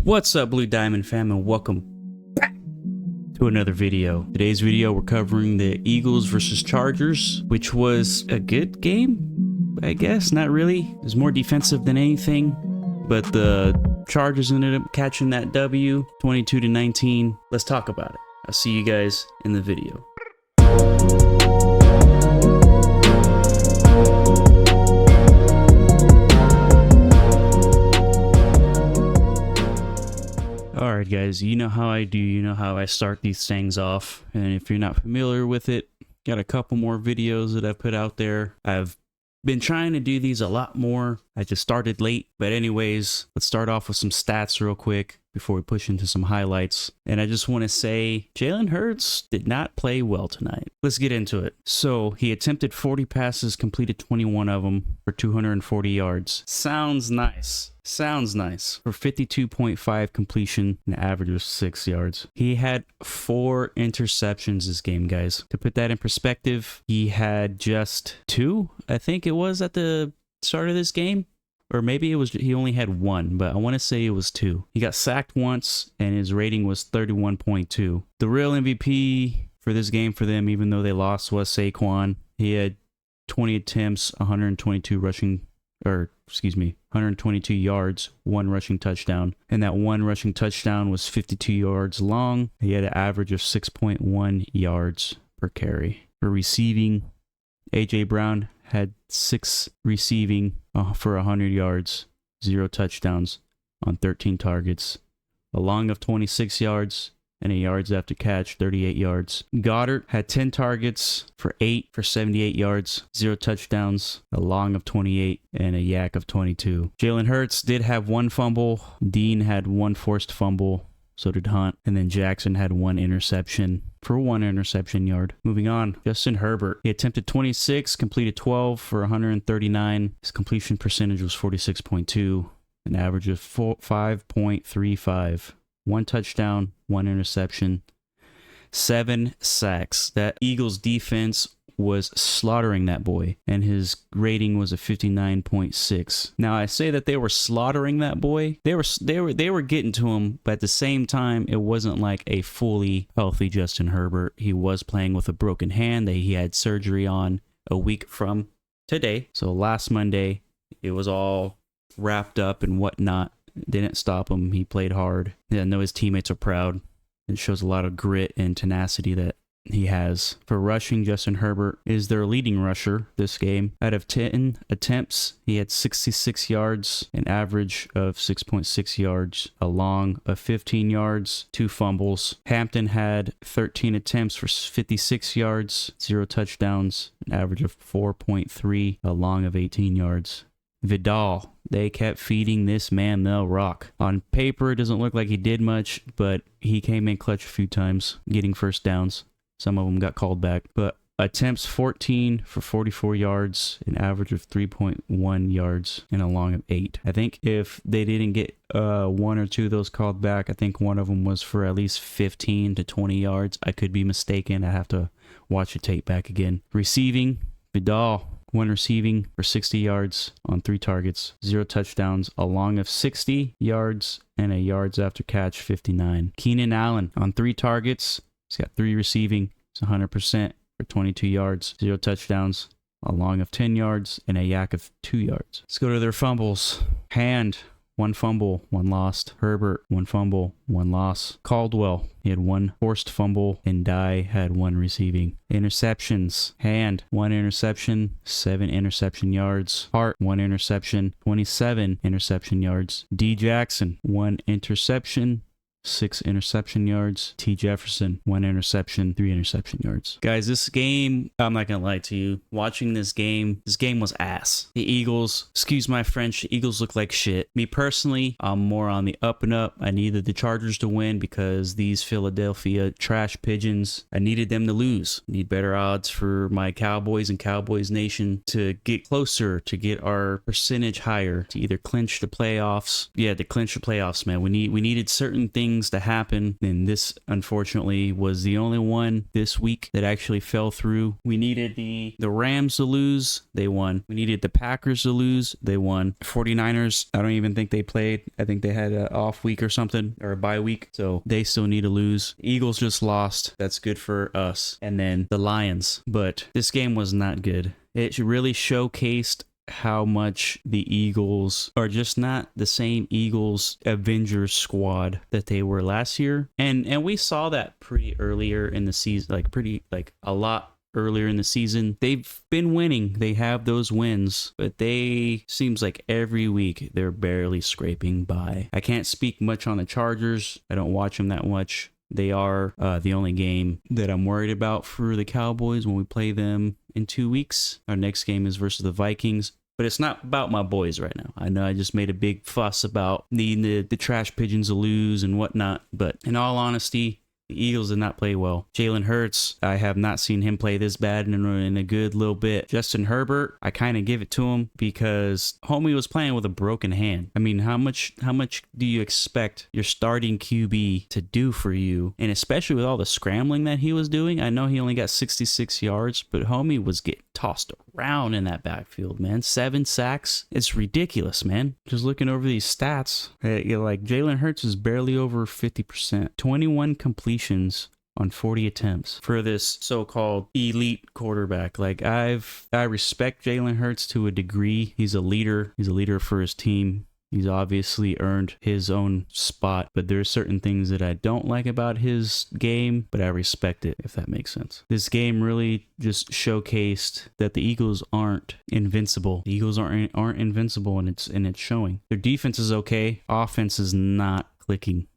What's up, Blue Diamond fam, and welcome back to another video. Today's video, we're covering the Eagles versus Chargers, which was a good game, I guess. Not really. It was more defensive than anything, but the Chargers ended up catching that W, 22-19. Let's talk about it. I'll see you guys in the video. Alright guys, you know how I do, you know how I start these things off, and if you're not familiar with it, got a couple more videos that I've put out there. I've been trying to do these a lot more. I just started late, but anyways, let's start off with some stats real quick before we push into some highlights. And I just want to say Jalen Hurts did not play well tonight. Let's get into it. So he attempted 40 passes, completed 21 of them for 240 yards. Sounds nice. Sounds nice. For 52.5 completion, an average of 6 yards. He had 4 interceptions this game, guys. To put that in perspective, he had just 2, I think it was at the start of this game. Or maybe it was he only had 1, but I want to say it was 2. He got sacked once, and his rating was 31.2. The real MVP for this game for them, even though they lost, was Saquon. He had 20 attempts, 122 yards, 1 rushing touchdown. And that 1 rushing touchdown was 52 yards long. He had an average of 6.1 yards per carry. For receiving, A.J. Brown had 6 receiving for 100 yards, 0 touchdowns on 13 targets. A long of 26 yards and a yards after catch, 38 yards. Goddard had 10 targets for 8 for 78 yards, 0 touchdowns, a long of 28, and a yak of 22. Jalen Hurts did have 1 fumble. Dean had 1 forced fumble. So did Hunt. And then Jackson had 1 interception for 1 interception yard. Moving on, Justin Herbert. He attempted 26, completed 12 for 139. His completion percentage was 46.2, an average of 5.35. 1 touchdown, 1 interception, 7 sacks. That Eagles defense was slaughtering that boy, and his rating was a 59.6. Now I say that they were slaughtering that boy. They were getting to him, but at the same time, it wasn't like a fully healthy Justin Herbert. He was playing with a broken hand that he had surgery on a week from today. So last Monday, it was all wrapped up and whatnot. Didn't stop him. He played hard. I know his teammates are proud. It shows a lot of grit and tenacity that he has. For rushing, Justin Herbert is their leading rusher this game. Out of 10 attempts, he had 66 yards, an average of 6.6 yards, a long of 15 yards, 2 fumbles. Hampton had 13 attempts for 56 yards, 0 touchdowns, an average of 4.3, a long of 18 yards. Vidal, they kept feeding this man the rock. On paper, it doesn't look like he did much, but he came in clutch a few times, getting first downs. Some of them got called back, but attempts 14 for 44 yards, an average of 3.1 yards, and a long of 8. I think if they didn't get 1 or 2 of those called back, I think one of them was for at least 15 to 20 yards. I could be mistaken. I have to watch the tape back again. Receiving, Vidal, 1 receiving for 60 yards on 3 targets, 0 touchdowns, a long of 60 yards, and a yards after catch 59. Keenan Allen on 3 targets. He's got 3 receiving. It's 100% for 22 yards, 0 touchdowns, a long of 10 yards, and a yak of 2 yards. Let's go to their fumbles. Hand, 1 fumble, 1 lost. Herbert, 1 fumble, 1 loss. Caldwell, he had 1 forced fumble, and Dye had 1 receiving. Interceptions. Hand, 1 interception, 7 interception yards. Hart, 1 interception, 27 interception yards. D. Jackson, 1 interception, 6 interception yards. T. Jefferson, 1 interception, 3 interception yards. Guys, this game, I'm not gonna lie to you. Watching this game was ass. The Eagles, excuse my French, the Eagles look like shit. Me personally, I'm more on the up and up. I needed the Chargers to win because these Philadelphia trash pigeons, I needed them to lose. Need better odds for my Cowboys and Cowboys Nation to get closer, to get our percentage higher, to either clinch the playoffs. Yeah, to clinch the playoffs, man. We needed certain things things to happen, and this unfortunately was the only one this week that actually fell through. We needed the Rams to lose, they won. We needed the Packers to lose, they won. 49ers, I don't even think they played. I think they had an off week or something, or a bye week, so they still need to lose. Eagles just lost. That's good for us. And then the Lions. But this game was not good. It really showcased how much the Eagles are just not the same Eagles Avengers squad that they were last year. And we saw that pretty earlier in the season, like a lot earlier in the season. They've been winning. They have those wins, but they seems like every week they're barely scraping by. I can't speak much on the Chargers. I don't watch them that much. They are the only game that I'm worried about for the Cowboys when we play them in 2 weeks. Our next game is versus the Vikings. But it's not about my boys right now. I know I just made a big fuss about needing the trash pigeons to lose and whatnot. But in all honesty, the Eagles did not play well. Jalen Hurts, I have not seen him play this bad in a good little bit. Justin Herbert, I kind of give it to him because homie was playing with a broken hand. I mean, how much do you expect your starting QB to do for you? And especially with all the scrambling that he was doing. I know he only got 66 yards, but homie was getting tossed around in that backfield, man. 7 sacks. It's ridiculous, man. Just looking over these stats, like Jalen Hurts is barely over 50%. 21 completions on 40 attempts for this so-called elite quarterback. Like I respect Jalen Hurts to a degree. He's a leader. He's a leader for his team. He's obviously earned his own spot, but there are certain things that I don't like about his game, but I respect it, if that makes sense. This game really just showcased that the Eagles aren't invincible. The Eagles aren't invincible, and it's showing. Their defense is okay. Offense is not clicking.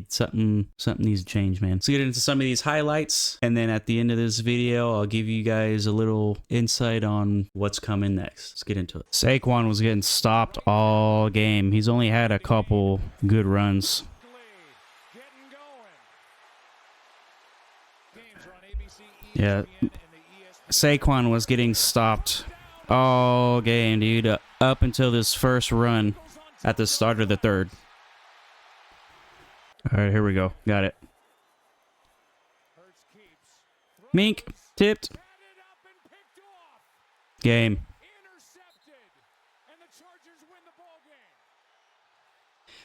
Something needs to change, man. Let's get into some of these highlights, and then at the end of this video, I'll give you guys a little insight on what's coming next. Let's get into it. Saquon was getting stopped all game. He's only had a couple good runs. Yeah, Saquon was getting stopped all game, dude, up until this first run at the start of the third. All right, here we go. Got it. Mink tipped. Game.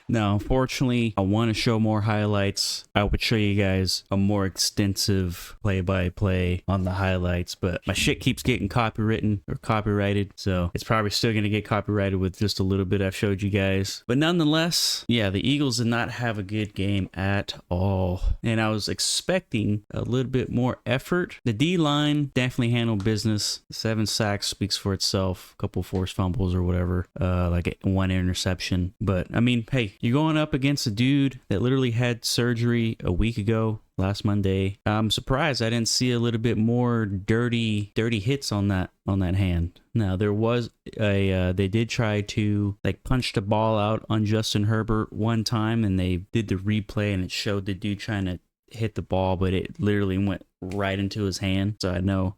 Now, unfortunately, I want to show more highlights. I would show you guys a more extensive play-by-play on the highlights, but my shit keeps getting copyrighted, so it's probably still going to get copyrighted with just a little bit I've showed you guys. But nonetheless, yeah, the Eagles did not have a good game at all, and I was expecting a little bit more effort. The D-line definitely handled business. 7 sacks speaks for itself, a couple forced fumbles or whatever, like 1 interception. But, I mean, hey, you're going up against a dude that literally had surgery a week ago, last Monday. I'm surprised I didn't see a little bit more dirty hits on that hand. Now, there was they did try to like punch the ball out on Justin Herbert one time, and they did the replay, and it showed the dude trying to hit the ball, but it literally went right into his hand. So I know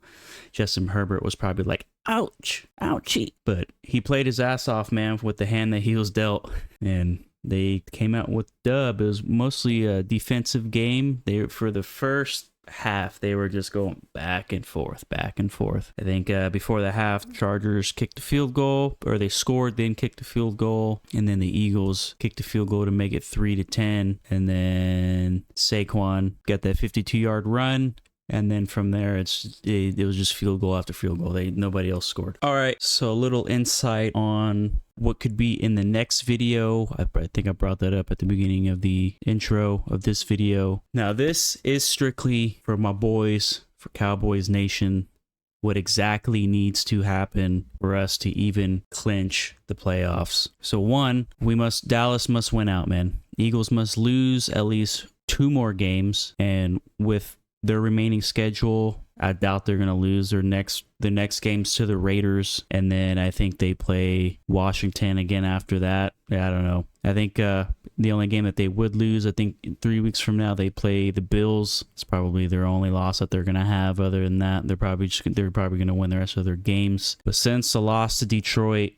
Justin Herbert was probably like, ouch, ouchie. But he played his ass off, man, with the hand that he was dealt, and they came out with dub. It was mostly a defensive game. For the first half, they were just going back and forth. I think before the half, Chargers kicked the field goal, or they scored, then kicked the field goal, and then the Eagles kicked the field goal to make it 3-10, and then Saquon got that 52-yard run. And then from there, it was just field goal after field goal. Nobody else scored. All right, so a little insight on what could be in the next video. I think I brought that up at the beginning of the intro of this video. Now, this is strictly for my boys, for Cowboys Nation. What exactly needs to happen for us to even clinch the playoffs? So one, Dallas must win out, man. Eagles must lose at least 2 more games, and with their remaining schedule, I doubt they're going to lose the next games to the Raiders, and then I think they play Washington again after that. I don't know. I think The only game that they would lose, I think, in 3 weeks from now, they play the Bills. It's probably their only loss that they're gonna have. Other than that, they're probably gonna win the rest of their games. But since the loss to Detroit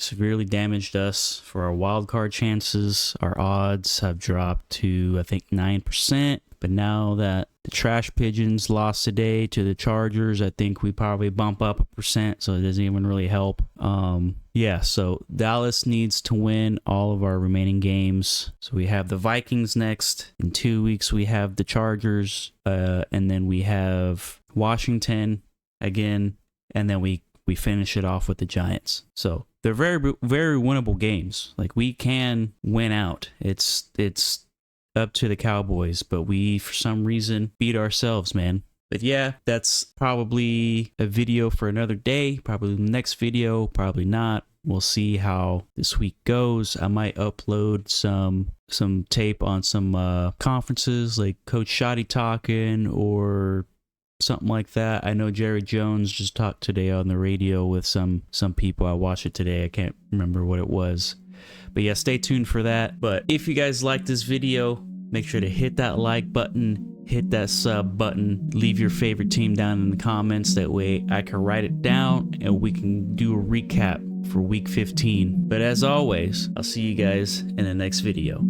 severely damaged us for our wild card chances. Our odds have dropped to, I think, 9%. But now that the Trash Pigeons lost today to the Chargers, I think we probably bump up 1%, so it doesn't even really help. Yeah, so Dallas needs to win all of our remaining games. So we have the Vikings next. In 2 weeks, we have the Chargers, and then we have Washington again, and then we finish it off with the Giants. So they're very, very winnable games. Like, we can win out. It's up to the Cowboys, but we, for some reason, beat ourselves, man. But yeah, that's probably a video for another day. Probably the next video, probably not. We'll see how this week goes. I might upload some tape on some conferences, like Coach Shoddy talking or something like that. I know Jerry Jones just talked today on the radio with some people. I watched it today. I can't remember what it was. But yeah, stay tuned for that. But if you guys like this video, make sure to hit that like button, hit that sub button, leave your favorite team down in the comments. That way I can write it down and we can do a recap for week 15. But as always, I'll see you guys in the next video.